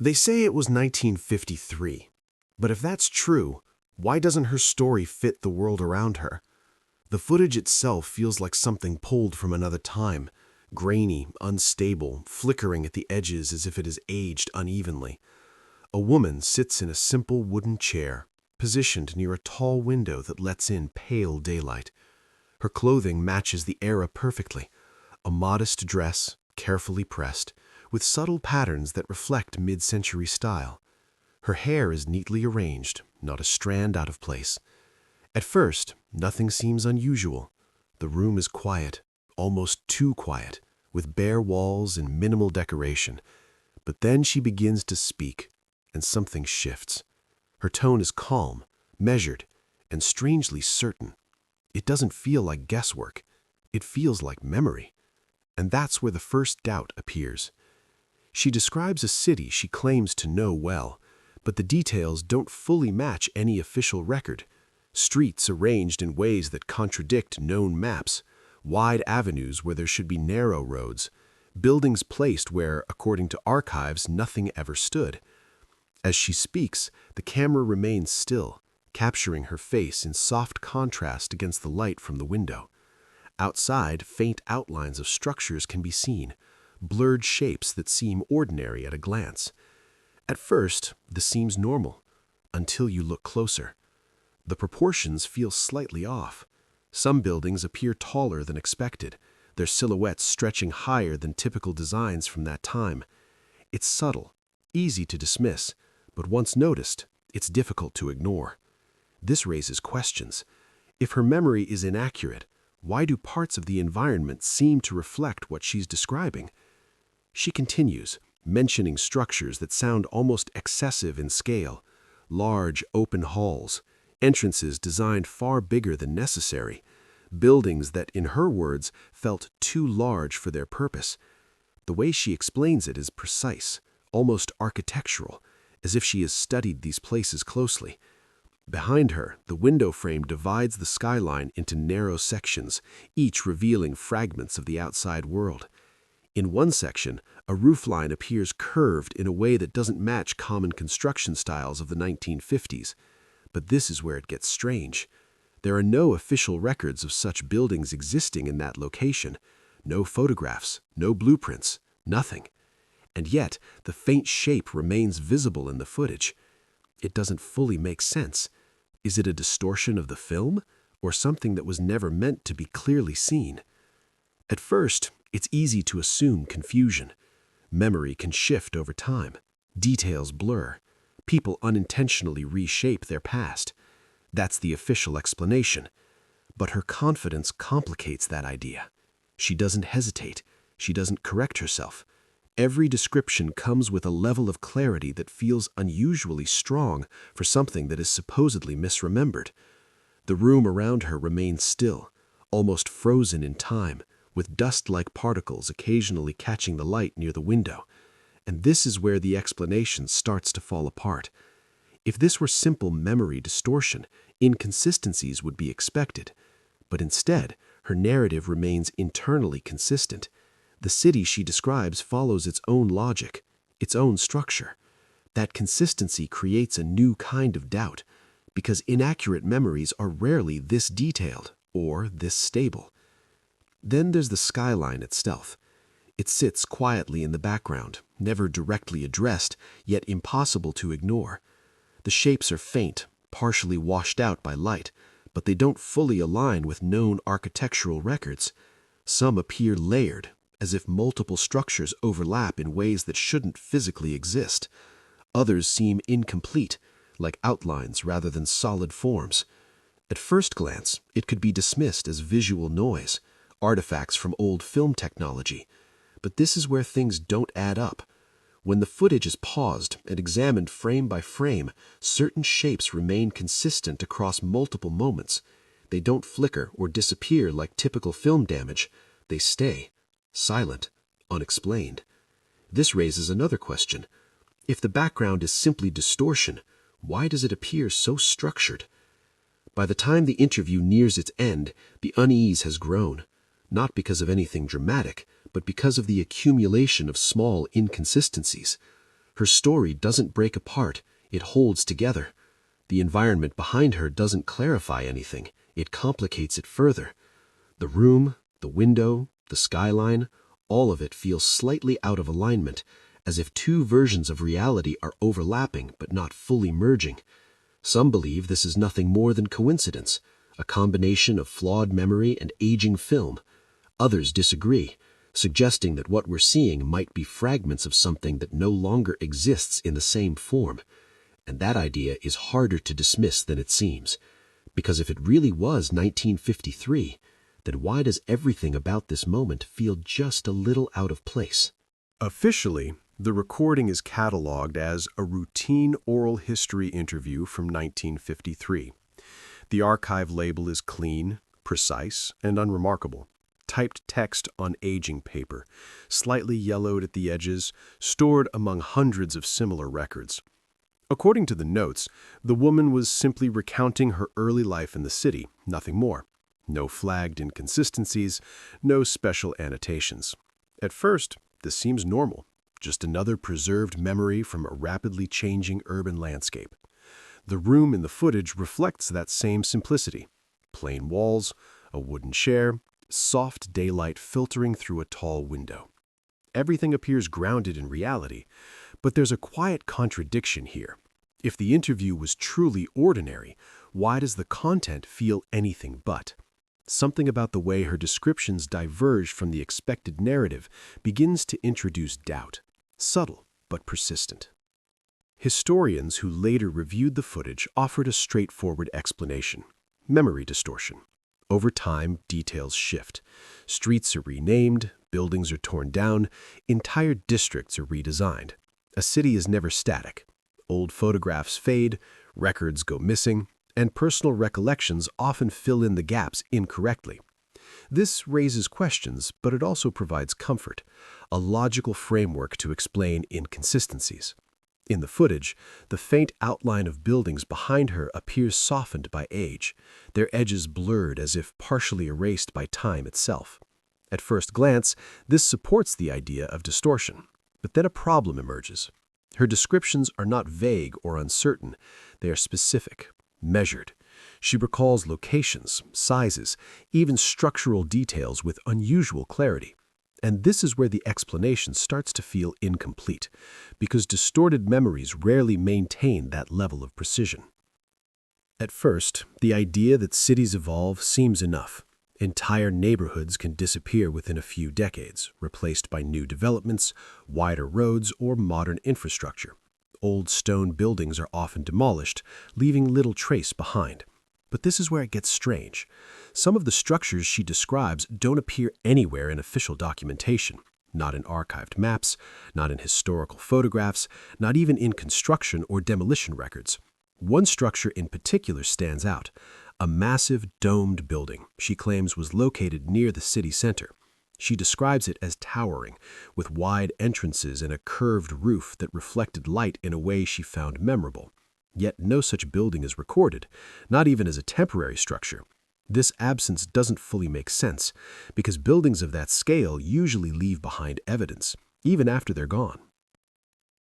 They say it was 1953, but if that's true, why doesn't her story fit the world around her? The footage itself feels like something pulled from another time, grainy, unstable, flickering at the edges as if it has aged unevenly. A woman sits in a simple wooden chair, positioned near a tall window that lets in pale daylight. Her clothing matches the era perfectly, a modest dress, carefully pressed, with subtle patterns that reflect mid-century style. Her hair is neatly arranged, not a strand out of place. At first, nothing seems unusual. The room is quiet, almost too quiet, with bare walls and minimal decoration. But then she begins to speak, and something shifts. Her tone is calm, measured, and strangely certain. It doesn't feel like guesswork. It feels like memory. And that's where the first doubt appears. She describes a city she claims to know well, but the details don't fully match any official record. Streets arranged in ways that contradict known maps, wide avenues where there should be narrow roads, buildings placed where, according to archives, nothing ever stood. As she speaks, the camera remains still, capturing her face in soft contrast against the light from the window. Outside, faint outlines of structures can be seen, blurred shapes that seem ordinary at a glance. At first, this seems normal, until you look closer. The proportions feel slightly off. Some buildings appear taller than expected, their silhouettes stretching higher than typical designs from that time. It's subtle, easy to dismiss, but once noticed, it's difficult to ignore. This raises questions. If her memory is inaccurate, why do parts of the environment seem to reflect what she's describing? She continues, mentioning structures that sound almost excessive in scale, large open halls, entrances designed far bigger than necessary, buildings that, in her words, felt too large for their purpose. The way she explains it is precise, almost architectural, as if she has studied these places closely. Behind her, the window frame divides the skyline into narrow sections, each revealing fragments of the outside world. In one section, a roofline appears curved in a way that doesn't match common construction styles of the 1950s. But this is where it gets strange. There are no official records of such buildings existing in that location. No photographs, no blueprints, nothing. And yet, the faint shape remains visible in the footage. It doesn't fully make sense. Is it a distortion of the film, or something that was never meant to be clearly seen? At first, it's easy to assume confusion. Memory can shift over time. Details blur. People unintentionally reshape their past. That's the official explanation. But her confidence complicates that idea. She doesn't hesitate. She doesn't correct herself. Every description comes with a level of clarity that feels unusually strong for something that is supposedly misremembered. The room around her remains still, almost frozen in time, with dust-like particles occasionally catching the light near the window. And this is where the explanation starts to fall apart. If this were simple memory distortion, inconsistencies would be expected. But instead, her narrative remains internally consistent. The city she describes follows its own logic, its own structure. That consistency creates a new kind of doubt, because inaccurate memories are rarely this detailed or this stable. Then there's the skyline itself. It sits quietly in the background, never directly addressed, yet impossible to ignore. The shapes are faint, partially washed out by light, but they don't fully align with known architectural records. Some appear layered, as if multiple structures overlap in ways that shouldn't physically exist. Others seem incomplete, like outlines rather than solid forms. At first glance, it could be dismissed as visual noise, artifacts from old film technology. But this is where things don't add up. When the footage is paused and examined frame by frame, certain shapes remain consistent across multiple moments. They don't flicker or disappear like typical film damage. They stay, silent, unexplained. This raises another question. If the background is simply distortion, why does it appear so structured? By the time the interview nears its end, the unease has grown, not because of anything dramatic, but because of the accumulation of small inconsistencies. Her story doesn't break apart, it holds together. The environment behind her doesn't clarify anything, it complicates it further. The room, the window, the skyline, all of it feels slightly out of alignment, as if two versions of reality are overlapping but not fully merging. Some believe this is nothing more than coincidence, a combination of flawed memory and aging film. Others disagree, suggesting that what we're seeing might be fragments of something that no longer exists in the same form. And that idea is harder to dismiss than it seems, because if it really was 1953, then why does everything about this moment feel just a little out of place? Officially, the recording is cataloged as a routine oral history interview from 1953. The archive label is clean, precise, and unremarkable. Typed text on aging paper, slightly yellowed at the edges, stored among hundreds of similar records. According to the notes, the woman was simply recounting her early life in the city, nothing more. No flagged inconsistencies, no special annotations. At first, this seems normal, just another preserved memory from a rapidly changing urban landscape. The room in the footage reflects that same simplicity. Plain walls, a wooden chair, soft daylight filtering through a tall window. Everything appears grounded in reality, but there's a quiet contradiction here. If the interview was truly ordinary, why does the content feel anything but? Something about the way her descriptions diverge from the expected narrative begins to introduce doubt, subtle but persistent. Historians who later reviewed the footage offered a straightforward explanation: memory distortion. Over time, details shift. Streets are renamed, buildings are torn down, entire districts are redesigned. A city is never static. Old photographs fade, records go missing, and personal recollections often fill in the gaps incorrectly. This raises questions, but it also provides comfort, a logical framework to explain inconsistencies. In the footage, the faint outline of buildings behind her appears softened by age, their edges blurred as if partially erased by time itself. At first glance, this supports the idea of distortion, but then a problem emerges. Her descriptions are not vague or uncertain, they are specific, measured. She recalls locations, sizes, even structural details with unusual clarity. And this is where the explanation starts to feel incomplete, because distorted memories rarely maintain that level of precision. At first, the idea that cities evolve seems enough. Entire neighborhoods can disappear within a few decades, replaced by new developments, wider roads, or modern infrastructure. Old stone buildings are often demolished, leaving little trace behind. But this is where it gets strange. Some of the structures she describes don't appear anywhere in official documentation, not in archived maps, not in historical photographs, not even in construction or demolition records. One structure in particular stands out, a massive domed building she claims was located near the city center. She describes it as towering, with wide entrances and a curved roof that reflected light in a way she found memorable. Yet no such building is recorded, not even as a temporary structure. This absence doesn't fully make sense, because buildings of that scale usually leave behind evidence, even after they're gone.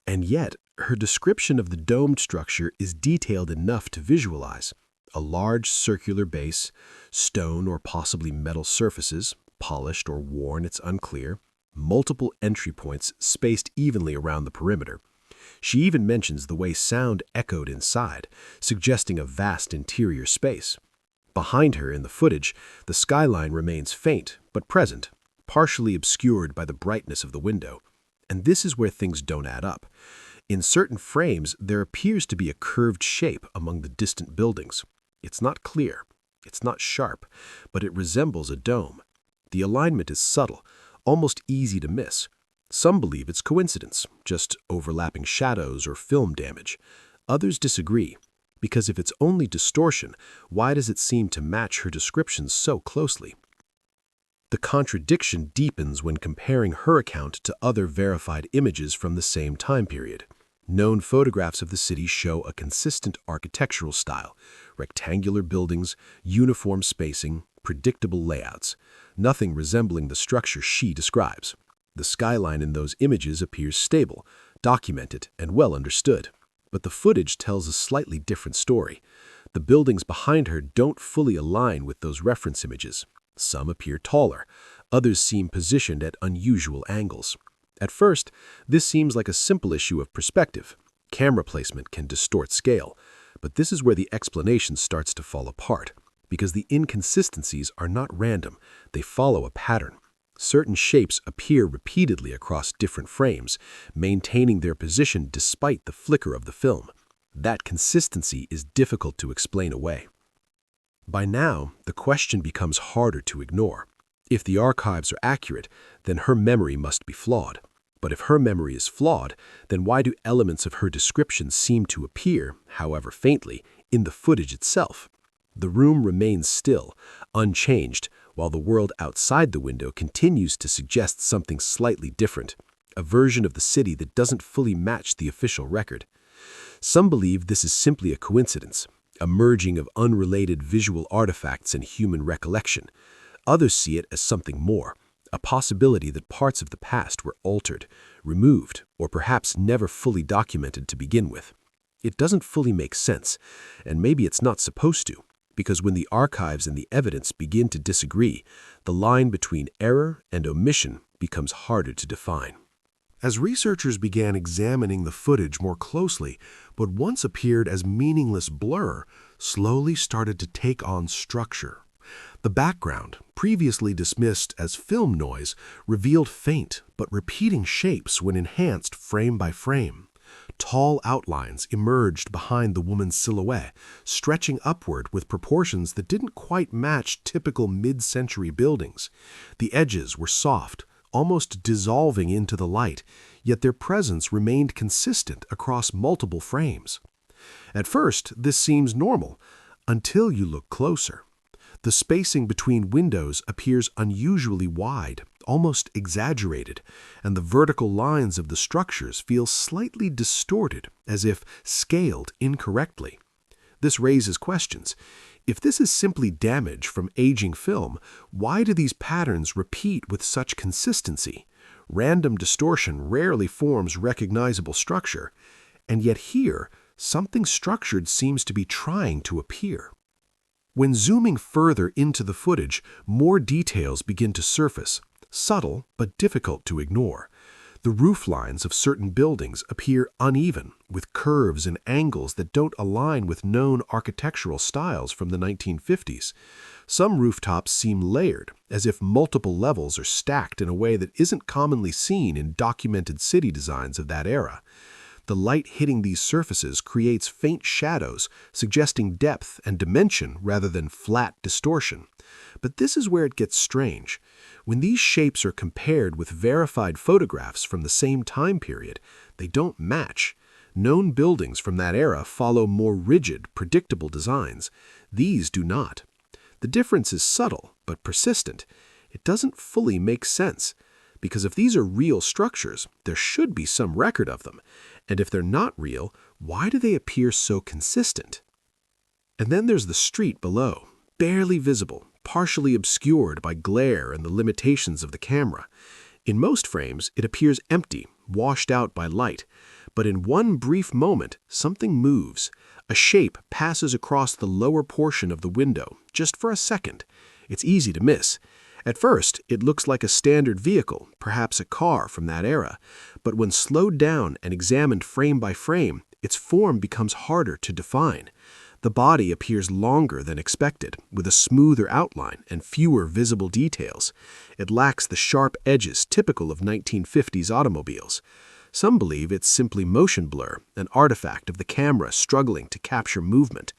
And yet, her description of the domed structure is detailed enough to visualize. A large circular base, stone or possibly metal surfaces, polished or worn, it's unclear, multiple entry points spaced evenly around the perimeter. She even mentions the way sound echoed inside, suggesting a vast interior space. Behind her in the footage, the skyline remains faint but present, partially obscured by the brightness of the window. And this is where things don't add up. In certain frames, there appears to be a curved shape among the distant buildings. It's not clear, it's not sharp, but it resembles a dome. The alignment is subtle, almost easy to miss. Some believe it's coincidence, just overlapping shadows or film damage. Others disagree, because if it's only distortion, why does it seem to match her descriptions so closely? The contradiction deepens when comparing her account to other verified images from the same time period. Known photographs of the city show a consistent architectural style, rectangular buildings, uniform spacing, predictable layouts, nothing resembling the structure she describes. The skyline in those images appears stable, documented and well understood. But the footage tells a slightly different story. The buildings behind her don't fully align with those reference images. Some appear taller, others seem positioned at unusual angles. At first, this seems like a simple issue of perspective. Camera placement can distort scale, but this is where the explanation starts to fall apart, because the inconsistencies are not random, they follow a pattern. Certain shapes appear repeatedly across different frames, maintaining their position despite the flicker of the film. That consistency is difficult to explain away. By now, the question becomes harder to ignore. If the archives are accurate, then her memory must be flawed. But if her memory is flawed, then why do elements of her description seem to appear, however faintly, in the footage itself? The room remains still, unchanged, while the world outside the window continues to suggest something slightly different, a version of the city that doesn't fully match the official record. Some believe this is simply a coincidence, a merging of unrelated visual artifacts and human recollection. Others see it as something more, a possibility that parts of the past were altered, removed, or perhaps never fully documented to begin with. It doesn't fully make sense, and maybe it's not supposed to, because when the archives and the evidence begin to disagree, the line between error and omission becomes harder to define. As researchers began examining the footage more closely, what once appeared as meaningless blur slowly started to take on structure. The background, previously dismissed as film noise, revealed faint but repeating shapes when enhanced frame by frame. Tall outlines emerged behind the woman's silhouette, stretching upward with proportions that didn't quite match typical mid-century buildings. The edges were soft, almost dissolving into the light, yet their presence remained consistent across multiple frames. At first, this seems normal, until you look closer. The spacing between windows appears unusually wide, almost exaggerated, and the vertical lines of the structures feel slightly distorted, as if scaled incorrectly. This raises questions. If this is simply damage from aging film, why do these patterns repeat with such consistency? Random distortion rarely forms recognizable structure, and yet here, something structured seems to be trying to appear. When zooming further into the footage, more details begin to surface, subtle but difficult to ignore. The roof lines of certain buildings appear uneven, with curves and angles that don't align with known architectural styles from the 1950s. Some rooftops seem layered, as if multiple levels are stacked in a way that isn't commonly seen in documented city designs of that era. The light hitting these surfaces creates faint shadows, suggesting depth and dimension rather than flat distortion. But this is where it gets strange. When these shapes are compared with verified photographs from the same time period, they don't match. Known buildings from that era follow more rigid, predictable designs. These do not. The difference is subtle but persistent. It doesn't fully make sense, because if these are real structures, there should be some record of them. And if they're not real, why do they appear so consistent? And then there's the street below, barely visible, partially obscured by glare and the limitations of the camera. In most frames, it appears empty, washed out by light. But in one brief moment, something moves. A shape passes across the lower portion of the window, just for a second. It's easy to miss. At first, it looks like a standard vehicle, perhaps a car from that era. But when slowed down and examined frame by frame, its form becomes harder to define. The body appears longer than expected, with a smoother outline and fewer visible details. It lacks the sharp edges typical of 1950s automobiles. Some believe it's simply motion blur, an artifact of the camera struggling to capture movement.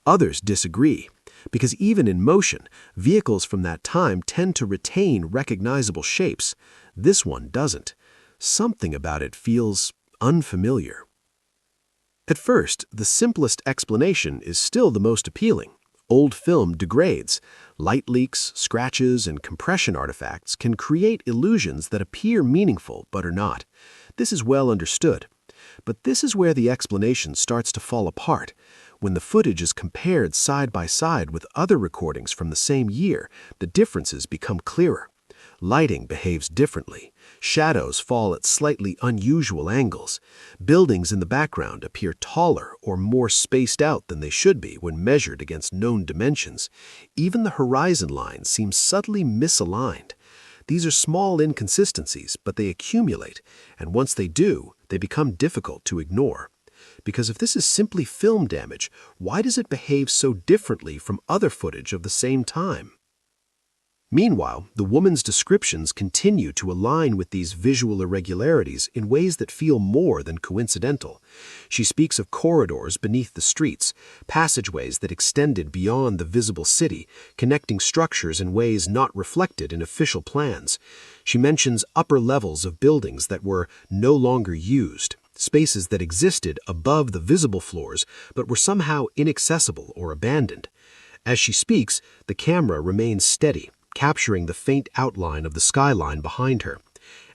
Others disagree, because even in motion, vehicles from that time tend to retain recognizable shapes. This one doesn't. Something about it feels unfamiliar. At first, the simplest explanation is still the most appealing. Old film degrades. Light leaks, scratches, and compression artifacts can create illusions that appear meaningful but are not. This is well understood. But this is where the explanation starts to fall apart. When the footage is compared side by side with other recordings from the same year, the differences become clearer. Lighting behaves differently. Shadows fall at slightly unusual angles. Buildings in the background appear taller or more spaced out than they should be when measured against known dimensions. Even the horizon line seems subtly misaligned. These are small inconsistencies, but they accumulate, and once they do, they become difficult to ignore. Because if this is simply film damage, why does it behave so differently from other footage of the same time? Meanwhile, the woman's descriptions continue to align with these visual irregularities in ways that feel more than coincidental. She speaks of corridors beneath the streets, passageways that extended beyond the visible city, connecting structures in ways not reflected in official plans. She mentions upper levels of buildings that were no longer used, spaces that existed above the visible floors but were somehow inaccessible or abandoned. As she speaks, the camera remains steady, capturing the faint outline of the skyline behind her.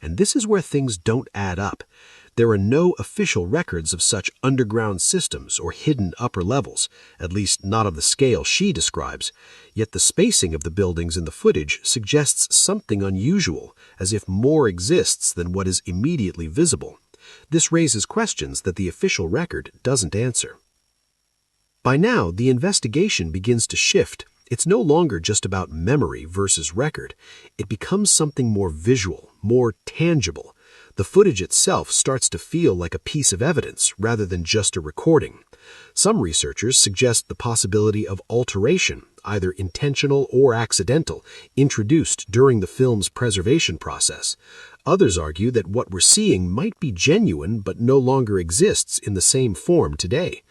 And this is where things don't add up. There are no official records of such underground systems or hidden upper levels, at least not of the scale she describes. Yet the spacing of the buildings in the footage suggests something unusual, as if more exists than what is immediately visible. This raises questions that the official record doesn't answer. By now, the investigation begins to shift. It's no longer just about memory versus record. It becomes something more visual, more tangible. The footage itself starts to feel like a piece of evidence rather than just a recording. Some researchers suggest the possibility of alteration, either intentional or accidental, introduced during the film's preservation process. Others argue that what we're seeing might be genuine but no longer exists in the same form today.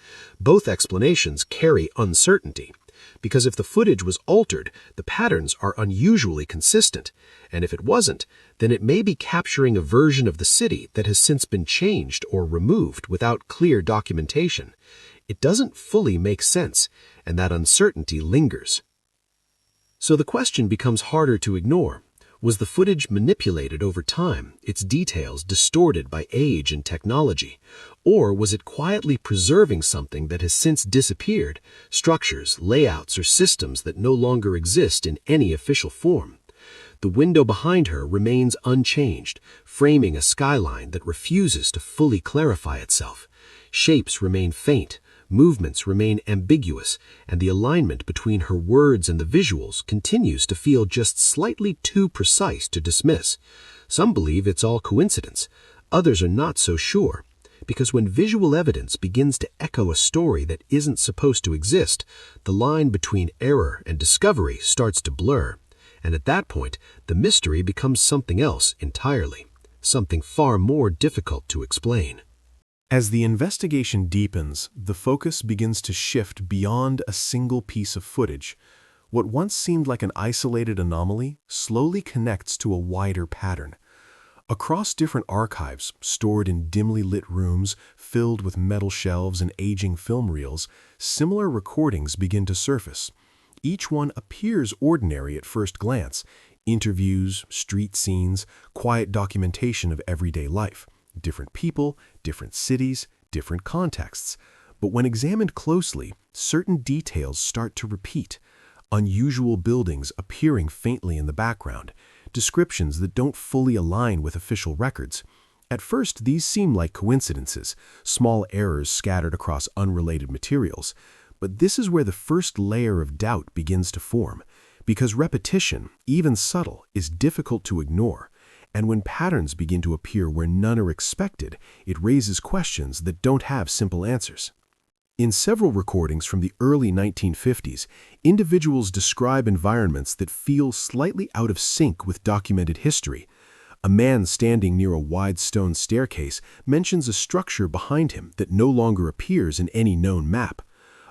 Both explanations carry uncertainty. Because if the footage was altered, the patterns are unusually consistent, and if it wasn't, then it may be capturing a version of the city that has since been changed or removed without clear documentation. It doesn't fully make sense, and that uncertainty lingers. So the question becomes harder to ignore. Was the footage manipulated over time, its details distorted by age and technology? Or was it quietly preserving something that has since disappeared, structures, layouts, or systems that no longer exist in any official form? The window behind her remains unchanged, framing a skyline that refuses to fully clarify itself. Shapes remain faint, movements remain ambiguous, and the alignment between her words and the visuals continues to feel just slightly too precise to dismiss. Some believe it's all coincidence. Others are not so sure. Because when visual evidence begins to echo a story that isn't supposed to exist, the line between error and discovery starts to blur. And at that point, the mystery becomes something else entirely, something far more difficult to explain. As the investigation deepens, the focus begins to shift beyond a single piece of footage. What once seemed like an isolated anomaly slowly connects to a wider pattern. Across different archives, stored in dimly lit rooms filled with metal shelves and aging film reels, similar recordings begin to surface. Each one appears ordinary at first glance: interviews, street scenes, quiet documentation of everyday life. Different people, different cities, different contexts. But when examined closely, certain details start to repeat. Unusual buildings appearing faintly in the background, descriptions that don't fully align with official records. At first, these seem like coincidences, small errors scattered across unrelated materials. But this is where the first layer of doubt begins to form, because repetition, even subtle, is difficult to ignore. And when patterns begin to appear where none are expected, it raises questions that don't have simple answers. In several recordings from the early 1950s, individuals describe environments that feel slightly out of sync with documented history. A man standing near a wide stone staircase mentions a structure behind him that no longer appears in any known map.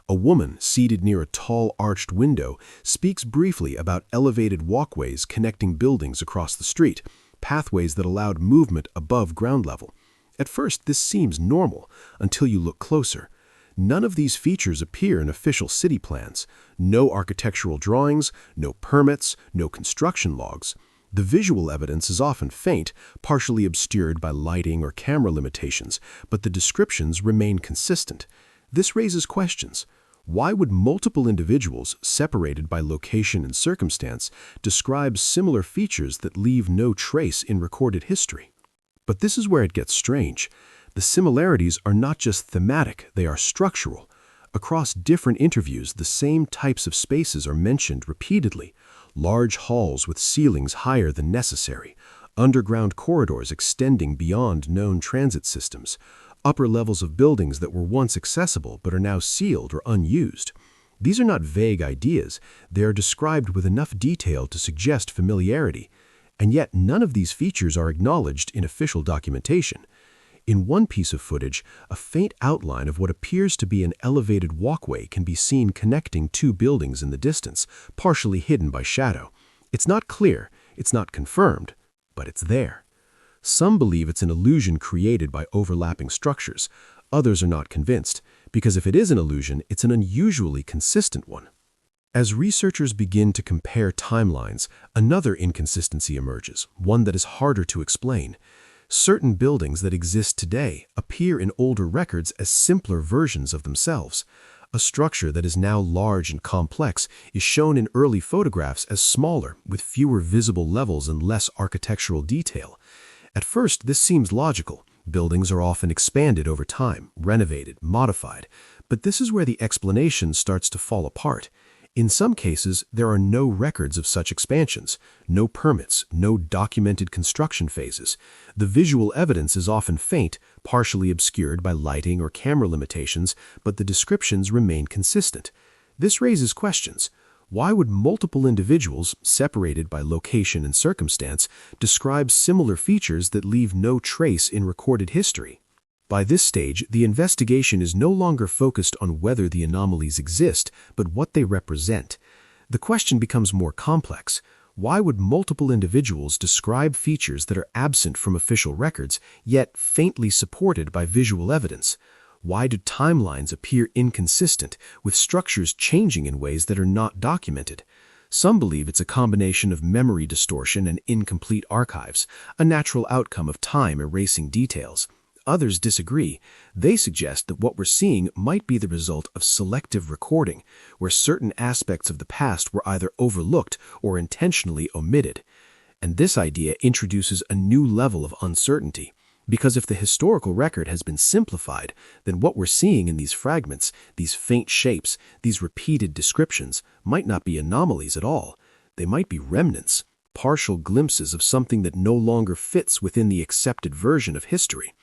A woman seated near a tall arched window speaks briefly about elevated walkways connecting buildings across the street, pathways that allowed movement above ground level. At first, this seems normal until you look closer. None of these features appear in official city plans. No architectural drawings, no permits, no construction logs. The visual evidence is often faint, partially obscured by lighting or camera limitations, but the descriptions remain consistent. This raises questions. Why would multiple individuals, separated by location and circumstance, describe similar features that leave no trace in recorded history? But this is where it gets strange. The similarities are not just thematic, they are structural. Across different interviews, the same types of spaces are mentioned repeatedly. Large halls with ceilings higher than necessary, underground corridors extending beyond known transit systems, upper levels of buildings that were once accessible but are now sealed or unused. These are not vague ideas, they are described with enough detail to suggest familiarity, and yet none of these features are acknowledged in official documentation. In one piece of footage, a faint outline of what appears to be an elevated walkway can be seen connecting two buildings in the distance, partially hidden by shadow. It's not clear, it's not confirmed, but it's there. Some believe it's an illusion created by overlapping structures. Others are not convinced, because if it is an illusion, it's an unusually consistent one. As researchers begin to compare timelines, another inconsistency emerges, one that is harder to explain. Certain buildings that exist today appear in older records as simpler versions of themselves. A structure that is now large and complex is shown in early photographs as smaller, with fewer visible levels and less architectural detail. At first, this seems logical. Buildings are often expanded over time, renovated, modified. But this is where the explanation starts to fall apart. In some cases, there are no records of such expansions, no permits, no documented construction phases. The visual evidence is often faint, partially obscured by lighting or camera limitations, but the descriptions remain consistent. This raises questions. Why would multiple individuals, separated by location and circumstance, describe similar features that leave no trace in recorded history? By this stage, the investigation is no longer focused on whether the anomalies exist, but what they represent. The question becomes more complex. Why would multiple individuals describe features that are absent from official records, yet faintly supported by visual evidence? Why do timelines appear inconsistent, with structures changing in ways that are not documented? Some believe it's a combination of memory distortion and incomplete archives, a natural outcome of time erasing details. Others disagree. They suggest that what we're seeing might be the result of selective recording, where certain aspects of the past were either overlooked or intentionally omitted. And this idea introduces a new level of uncertainty, because if the historical record has been simplified, then what we're seeing in these fragments, these faint shapes, these repeated descriptions, might not be anomalies at all. They might be remnants, partial glimpses of something that no longer fits within the accepted version of history.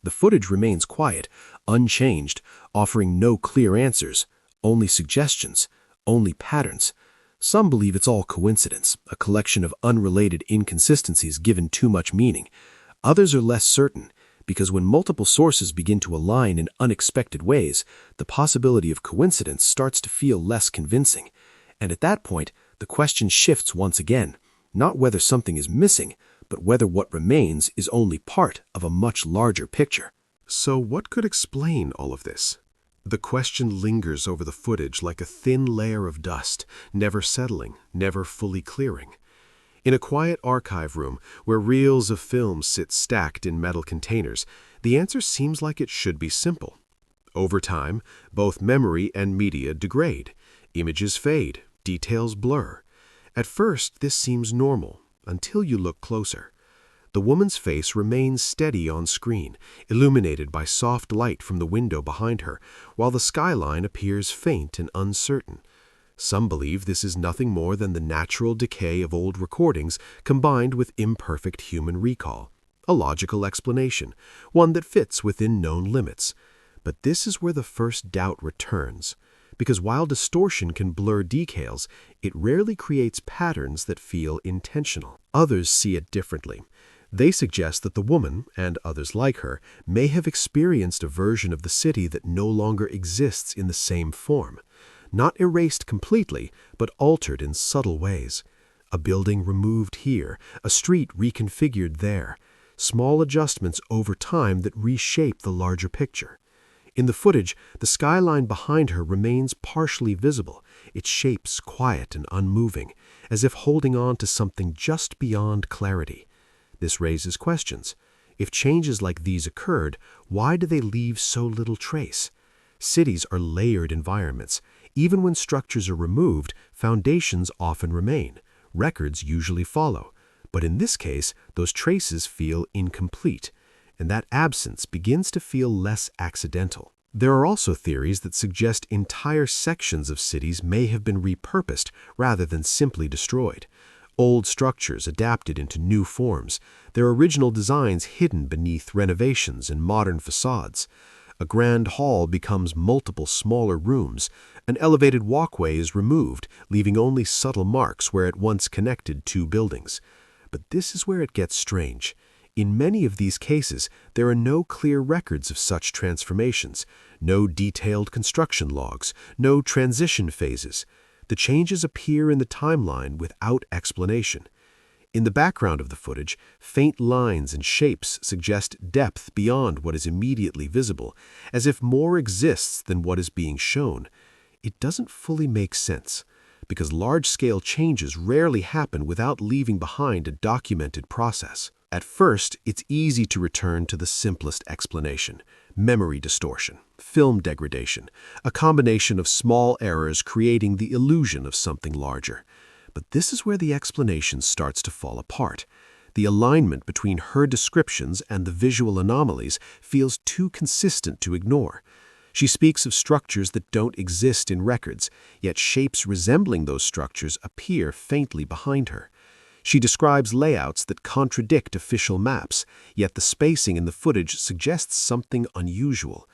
The footage remains quiet, unchanged, offering no clear answers, only suggestions, only patterns. Some believe it's all coincidence, a collection of unrelated inconsistencies given too much meaning. Others are less certain, because when multiple sources begin to align in unexpected ways, the possibility of coincidence starts to feel less convincing. And at that point, the question shifts once again, not whether something is missing, but whether what remains is only part of a much larger picture. So what could explain all of this? The question lingers over the footage like a thin layer of dust, never settling, never fully clearing. In a quiet archive room where reels of film sit stacked in metal containers, the answer seems like it should be simple. Over time, both memory and media degrade. Images fade, details blur. At first, this seems normal, until you look closer. The woman's face remains steady on screen, illuminated by soft light from the window behind her, while the skyline appears faint and uncertain. Some believe this is nothing more than the natural decay of old recordings combined with imperfect human recall. A logical explanation, one that fits within known limits. But this is where the first doubt returns. Because while distortion can blur details, it rarely creates patterns that feel intentional. Others see it differently. They suggest that the woman, and others like her, may have experienced a version of the city that no longer exists in the same form. Not erased completely, but altered in subtle ways. A building removed here, a street reconfigured there. Small adjustments over time that reshape the larger picture. In the footage, the skyline behind her remains partially visible, its shapes quiet and unmoving, as if holding on to something just beyond clarity. This raises questions. If changes like these occurred, why do they leave so little trace? Cities are layered environments. Even when structures are removed, foundations often remain. Records usually follow. But in this case, those traces feel incomplete, and that absence begins to feel less accidental. There are also theories that suggest entire sections of cities may have been repurposed rather than simply destroyed. Old structures adapted into new forms, their original designs hidden beneath renovations and modern facades. A grand hall becomes multiple smaller rooms. An elevated walkway is removed, leaving only subtle marks where it once connected two buildings. But this is where it gets strange. In many of these cases, there are no clear records of such transformations, no detailed construction logs, no transition phases. The changes appear in the timeline without explanation. In the background of the footage, faint lines and shapes suggest depth beyond what is immediately visible, as if more exists than what is being shown. It doesn't fully make sense, because large-scale changes rarely happen without leaving behind a documented process. At first, it's easy to return to the simplest explanation: memory distortion, film degradation, a combination of small errors creating the illusion of something larger. But this is where the explanation starts to fall apart. The alignment between her descriptions and the visual anomalies feels too consistent to ignore. She speaks of structures that don't exist in records, yet shapes resembling those structures appear faintly behind her. She describes layouts that contradict official maps, yet the spacing in the footage suggests something unusual.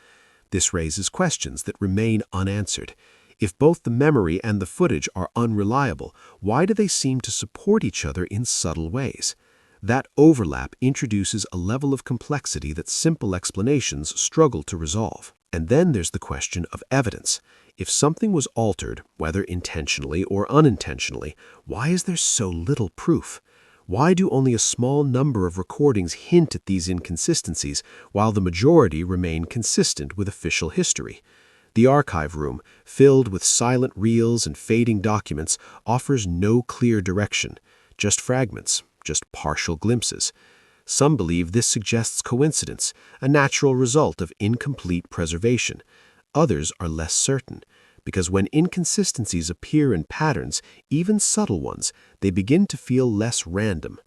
This raises questions that remain unanswered. If both the memory and the footage are unreliable, why do they seem to support each other in subtle ways? That overlap introduces a level of complexity that simple explanations struggle to resolve. And then there's the question of evidence. If something was altered, whether intentionally or unintentionally, why is there so little proof? Why do only a small number of recordings hint at these inconsistencies, while the majority remain consistent with official history? The archive room, filled with silent reels and fading documents, offers no clear direction, just fragments, just partial glimpses. Some believe this suggests coincidence, a natural result of incomplete preservation. Others are less certain, because when inconsistencies appear in patterns, even subtle ones, they begin to feel less random.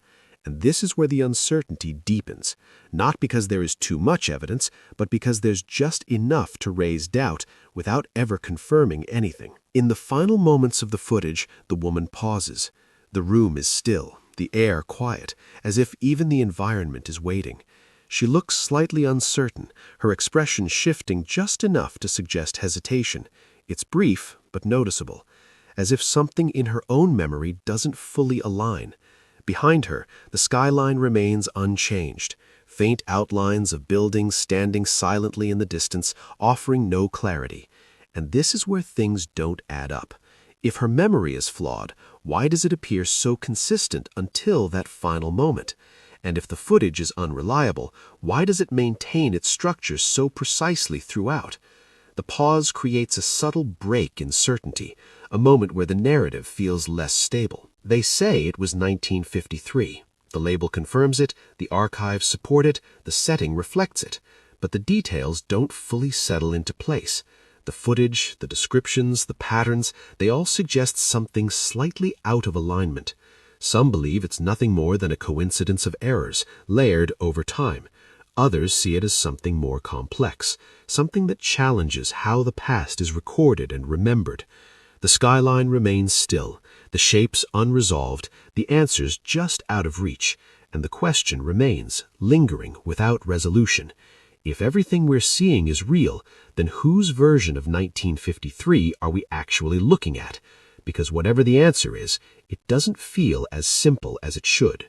And this is where the uncertainty deepens, not because there is too much evidence, but because there's just enough to raise doubt without ever confirming anything. In the final moments of the footage, the woman pauses. The room is still, the air quiet, as if even the environment is waiting. She looks slightly uncertain, her expression shifting just enough to suggest hesitation. It's brief, but noticeable, as if something in her own memory doesn't fully align. Behind her, the skyline remains unchanged, faint outlines of buildings standing silently in the distance, offering no clarity. And this is where things don't add up. If her memory is flawed, why does it appear so consistent until that final moment? And if the footage is unreliable, why does it maintain its structure so precisely throughout? The pause creates a subtle break in certainty, a moment where the narrative feels less stable. They say it was 1953. The label confirms it, the archives support it, the setting reflects it. But the details don't fully settle into place. The footage, the descriptions, the patterns, they all suggest something slightly out of alignment. Some believe it's nothing more than a coincidence of errors, layered over time. Others see it as something more complex, something that challenges how the past is recorded and remembered. The skyline remains still, the shapes unresolved, the answers just out of reach, and the question remains, lingering without resolution. If everything we're seeing is real, then whose version of 1953 are we actually looking at? Because whatever the answer is, it doesn't feel as simple as it should.